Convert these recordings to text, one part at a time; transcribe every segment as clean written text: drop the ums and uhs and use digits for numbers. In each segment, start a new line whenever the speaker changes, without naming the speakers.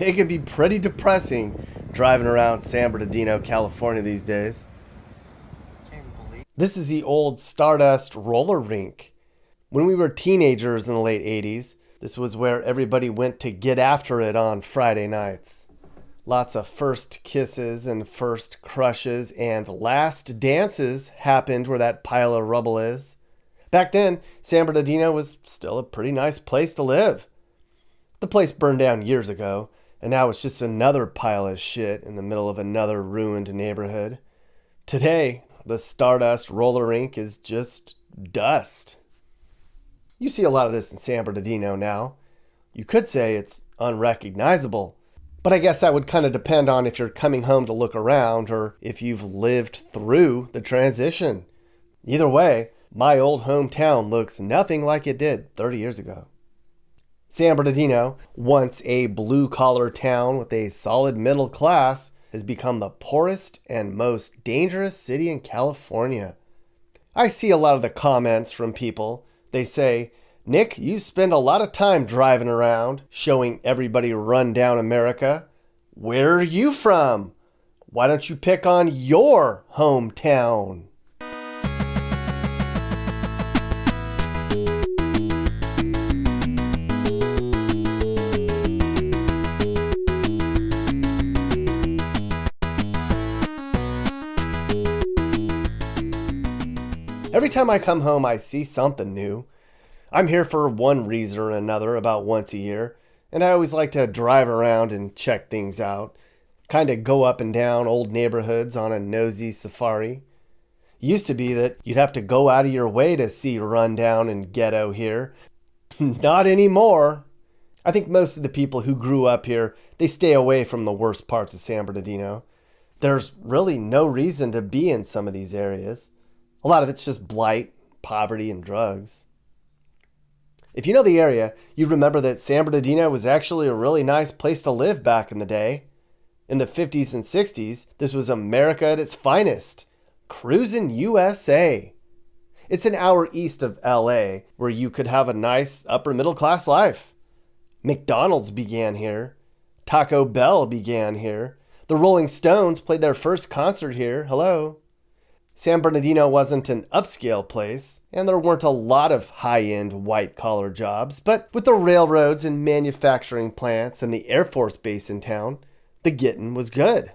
It can be pretty depressing driving around San Bernardino, California these days. This is the old Stardust roller rink. When we were teenagers in the late 80s, this was where everybody went to get after it on Friday nights. Lots of first kisses and first crushes and last dances happened where that pile of rubble is. Back then, San Bernardino was still a pretty nice place to live. The place burned down years ago, and now it's just another pile of shit in the middle of another ruined neighborhood. Today, the Stardust roller rink is just dust. You see a lot of this in San Bernardino now. You could say it's unrecognizable, but I guess that would kind of depend on if you're coming home to look around or if you've lived through the transition. Either way, my old hometown looks nothing like it did 30 years ago. San Bernardino, once a blue-collar town with a solid middle class, has become the poorest and most dangerous city in California. I see a lot of the comments from people. They say, "Nick, you spend a lot of time driving around, showing everybody run-down America. Where are you from? Why don't you pick on your hometown?" Every time I come home, I see something new. I'm here for one reason or another about once a year, and I always like to drive around and check things out. Kind of go up and down old neighborhoods on a nosy safari. It used to be that you'd have to go out of your way to see rundown and ghetto here. Not anymore. I think most of the people who grew up here, they stay away from the worst parts of San Bernardino. There's really no reason to be in some of these areas. A lot of it's just blight, poverty, and drugs. If you know the area, you remember that San Bernardino was actually a really nice place to live back in the day. In the 50s and 60s, this was America at its finest. Cruisin' USA. It's an hour east of LA, where you could have a nice upper middle class life. McDonald's began here. Taco Bell began here. The Rolling Stones played their first concert here. Hello. San Bernardino wasn't an upscale place, and there weren't a lot of high-end white-collar jobs, but with the railroads and manufacturing plants and the Air Force Base in town, the gettin' was good.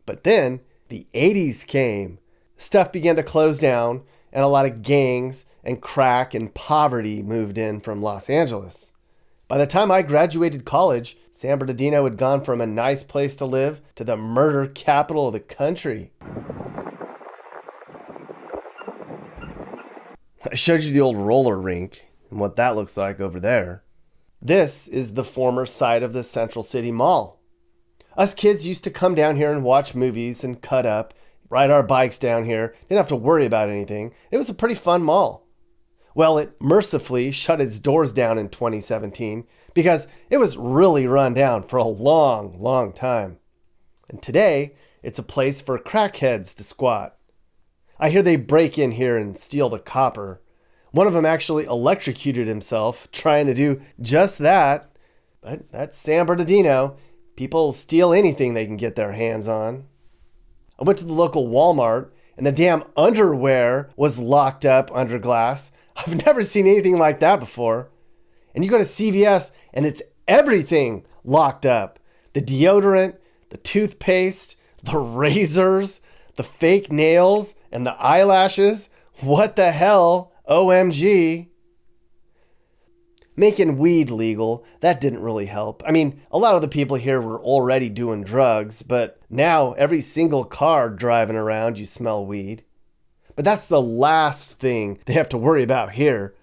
But then, the 80s came. Stuff began to close down, and a lot of gangs and crack and poverty moved in from Los Angeles. By the time I graduated college, San Bernardino had gone from a nice place to live to the murder capital of the country. I showed you the old roller rink and what that looks like over there. This is the former site of the Central City Mall. Us kids used to come down here and watch movies and cut up, ride our bikes down here, didn't have to worry about anything. It was a pretty fun mall. Well, it mercifully shut its doors down in 2017 because it was really run down for a long, long time. And today, it's a place for crackheads to squat. I hear they break in here and steal the copper. One of them actually electrocuted himself trying to do just that. But that's San Bernardino. People steal anything they can get their hands on. I went to the local Walmart and the damn underwear was locked up under glass. I've never seen anything like that before. And you go to CVS and it's everything locked up. The deodorant, the toothpaste, the razors, the fake nails, and the eyelashes. What the hell? OMG. Making weed legal, that didn't really help. I mean, a lot of the people here were already doing drugs, but now every single car driving around, you smell weed. But that's the last thing they have to worry about here.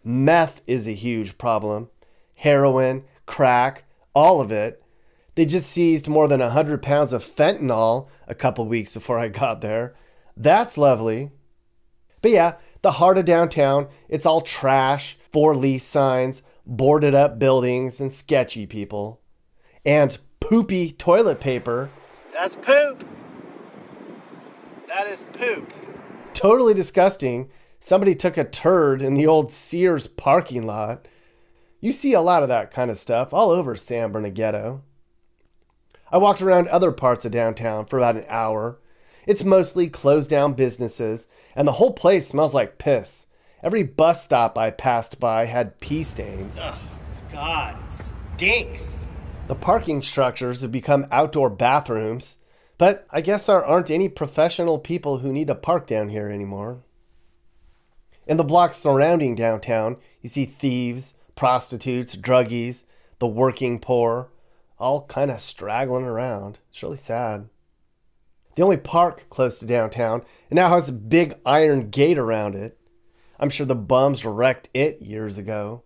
Meth is a huge problem. Heroin, crack, all of it. They just seized more than 100 pounds of fentanyl a couple weeks before I got there. That's lovely. But yeah, the heart of downtown, it's all trash, for lease signs, boarded up buildings, and sketchy people. And poopy toilet paper. That's poop. That is poop. Totally disgusting. Somebody took a turd in the old Sears parking lot. You see a lot of that kind of stuff all over San BernarGHETTO. I walked around other parts of downtown for about an hour. It's mostly closed down businesses, and the whole place smells like piss. Every bus stop I passed by had pee stains.
Ugh, God, it stinks.
The parking structures have become outdoor bathrooms, but I guess there aren't any professional people who need to park down here anymore. In the blocks surrounding downtown, you see thieves, prostitutes, druggies, the working poor, all kind of straggling around. It's really sad. The only park close to downtown, it now has a big iron gate around it. I'm sure the bums wrecked it years ago.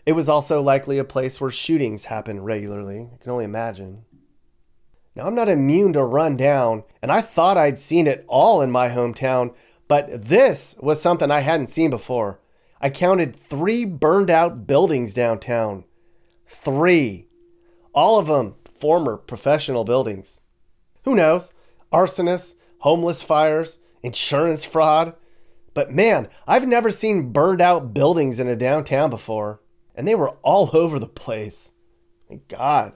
It was also likely a place where shootings happen regularly. I can only imagine. Now, I'm not immune to run down, and I thought I'd seen it all in my hometown, but this was something I hadn't seen before. I counted 3 burned out buildings downtown. 3. All of them former professional buildings. Who knows? Arsonists, homeless fires, insurance fraud. But man, I've never seen burned out buildings in a downtown before. And they were all over the place. Thank God.